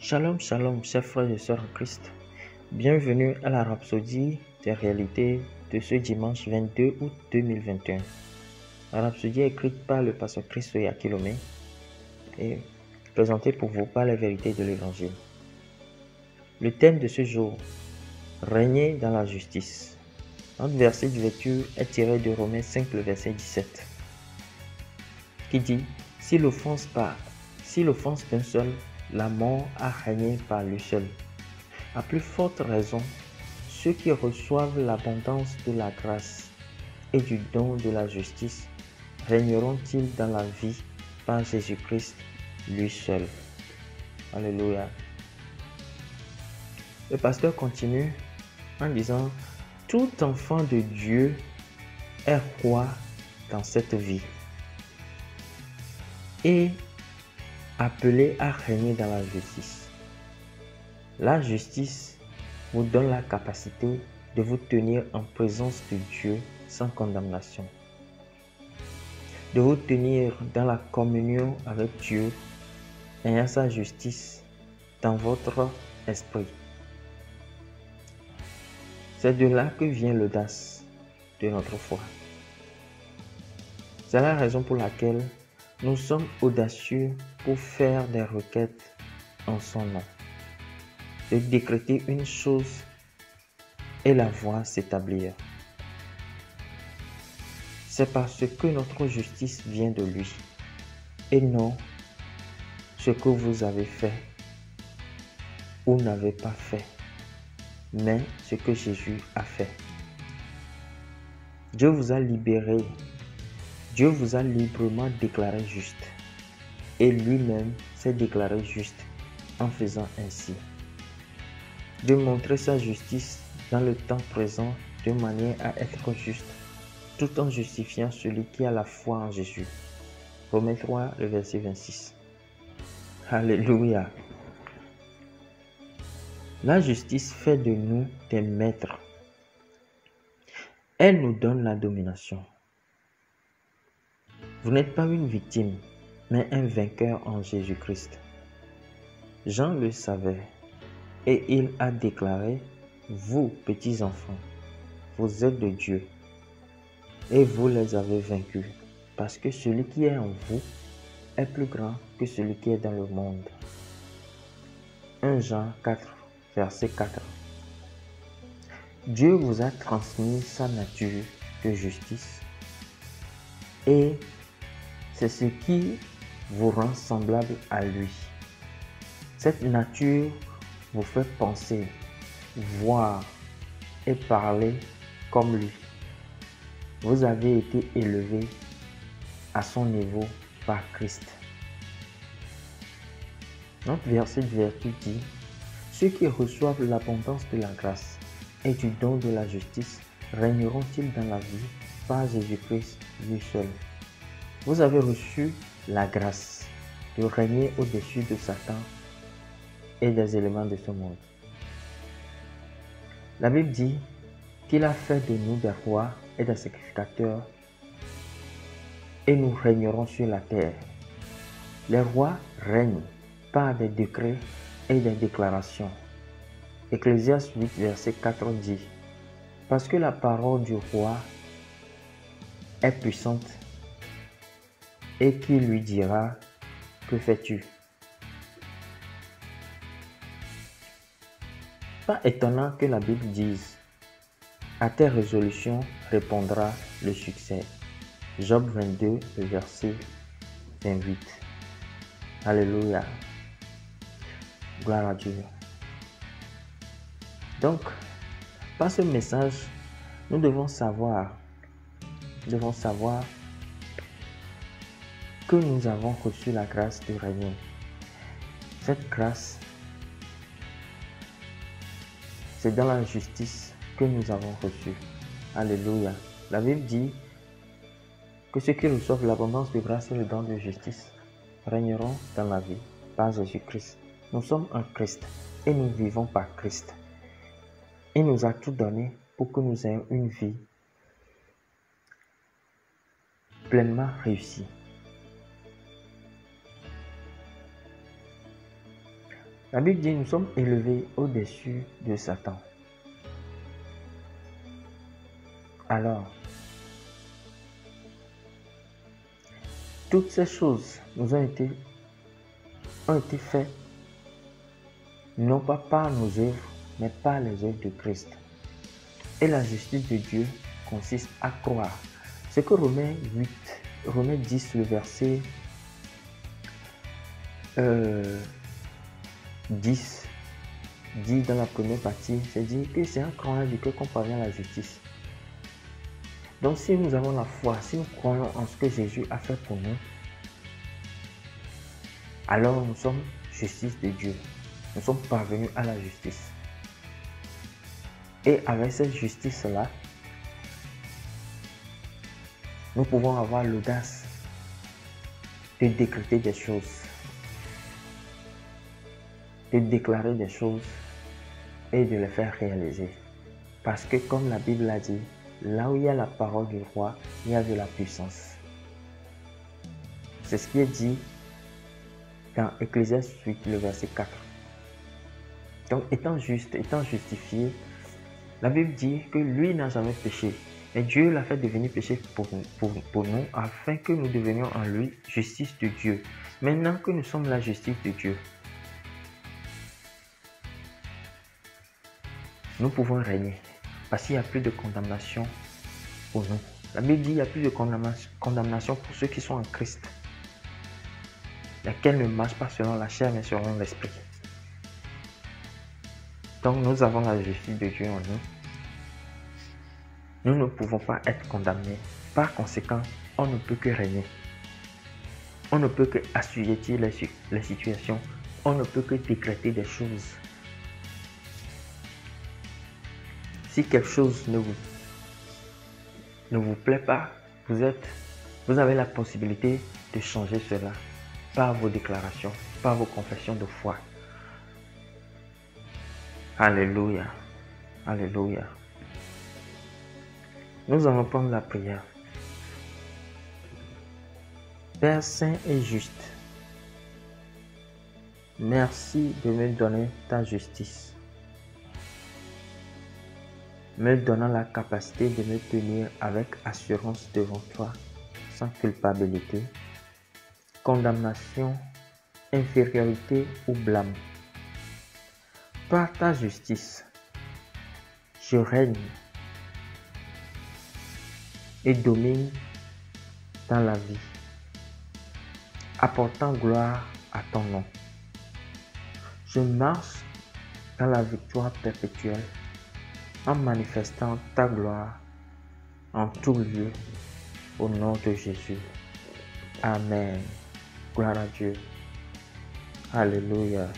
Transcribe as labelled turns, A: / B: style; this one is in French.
A: Shalom, shalom, chers frères et sœurs en Christ. Bienvenue à la Rhapsodie des réalités de ce dimanche 22 août 2021. La Rhapsodie est écrite par le pasteur Christo Yakilome et présentée pour vous par les vérités de l'Évangile. Le thème de ce jour, régner dans la justice. Notre verset de lecture est tiré de Romains 5, le verset 17, qui dit « Si l'offense d'un seul, la mort a régné par lui seul. À plus forte raison, ceux qui reçoivent l'abondance de la grâce et du don de la justice régneront-ils dans la vie par Jésus-Christ, lui seul. » Alléluia. Le pasteur continue en disant « Tout enfant de Dieu est roi dans cette vie et appelé à régner dans la justice. La justice vous donne la capacité de vous tenir en présence de Dieu sans condamnation, de vous tenir dans la communion avec Dieu ayant sa justice dans votre esprit. C'est de là que vient l'audace de notre foi. C'est la raison pour laquelle nous sommes audacieux pour faire des requêtes en son nom, de décréter une chose et la voir s'établir. C'est parce que notre justice vient de lui et non ce que vous avez fait ou n'avez pas fait, mais ce que Jésus a fait. Dieu vous a libéré, Dieu vous a librement déclaré juste et lui-même s'est déclaré juste en faisant ainsi. De montrer sa justice dans le temps présent de manière à être juste, tout en justifiant celui qui a la foi en Jésus. Romains 3, le verset 26. Alléluia. La justice fait de nous des maîtres. Elle nous donne la domination. Vous n'êtes pas une victime, mais un vainqueur en Jésus-Christ. Jean le savait et il a déclaré, « Vous, petits enfants, vous êtes de Dieu et vous les avez vaincus, parce que celui qui est en vous est plus grand que celui qui est dans le monde. » 1 Jean 4, verset 4. Dieu vous a transmis sa nature de justice et c'est ce qui vous rend semblable à lui. Cette nature vous fait penser, voir et parler comme lui. Vous avez été élevé à son niveau par Christ. Notre verset de vertu dit « Ceux qui reçoivent l'abondance de la grâce et du don de la justice régneront-ils dans la vie par Jésus-Christ lui seul. » Vous avez reçu la grâce de régner au-dessus de Satan et des éléments de ce monde. La Bible dit qu'il a fait de nous des rois et des sacrificateurs et nous régnerons sur la terre. Les rois règnent par des décrets et des déclarations. Ecclésiaste 8, verset 4 dit « Parce que la parole du roi est puissante, et qui lui dira, que fais-tu » Pas étonnant que la Bible dise « À tes résolutions répondra le succès » Job 22, le verset 28. Alléluia. Gloire à Dieu. Donc, par ce message, nous devons savoir que nous avons reçu la grâce de régner. Cette grâce, c'est dans la justice que nous avons reçu. Alléluia. La Bible dit que ceux qui reçoivent l'abondance de grâce et le don de justice régneront dans la vie par Jésus-Christ. Nous sommes en Christ et nous vivons par Christ. Il nous a tout donné pour que nous ayons une vie pleinement réussie. La Bible dit, nous sommes élevés au-dessus de Satan. Alors, toutes ces choses nous ont été faites, non pas par nos œuvres, mais par les œuvres de Christ. Et la justice de Dieu consiste à croire. Ce que Romains 10, le verset 10 dit dans la première partie, c'est dire que c'est en croyant du cœur qu'on parvient à la justice. Donc si nous avons la foi, si nous croyons en ce que Jésus a fait pour nous, alors nous sommes justice de Dieu. Nous sommes parvenus à la justice. Et avec cette justice-là, nous pouvons avoir l'audace de décréter des choses, de déclarer des choses et de les faire réaliser. Parce que comme la Bible l'a dit, là où il y a la parole du roi, il y a de la puissance. C'est ce qui est dit dans Ecclésiaste 8, le verset 4. Donc étant juste, étant justifié, la Bible dit que lui n'a jamais péché. Et Dieu l'a fait devenir péché pour nous, afin que nous devenions en lui justice de Dieu. Maintenant que nous sommes la justice de Dieu, nous pouvons régner. Parce qu'il n'y a plus de condamnation pour nous. La Bible dit qu'il n'y a plus de condamnation pour ceux qui sont en Christ, lesquels ne marchent pas selon la chair, mais selon l'esprit. Donc nous avons la justice de Dieu en nous. Nous ne pouvons pas être condamnés. Par conséquent, on ne peut que régner. On ne peut que assujettir les situations. On ne peut que décréter des choses. Si quelque chose ne vous plaît pas, vous avez la possibilité de changer cela par vos déclarations, par vos confessions de foi. Alléluia. Alléluia. Nous allons prendre la prière. Père saint et juste, merci de me donner ta justice, me donnant la capacité de me tenir avec assurance devant toi, sans culpabilité, condamnation, infériorité ou blâme. Par ta justice, je règne et domine dans la vie, apportant gloire à ton nom. Je marche dans la victoire perpétuelle en manifestant ta gloire en tout lieu, au nom de Jésus. Amen. Gloire à Dieu. Alléluia.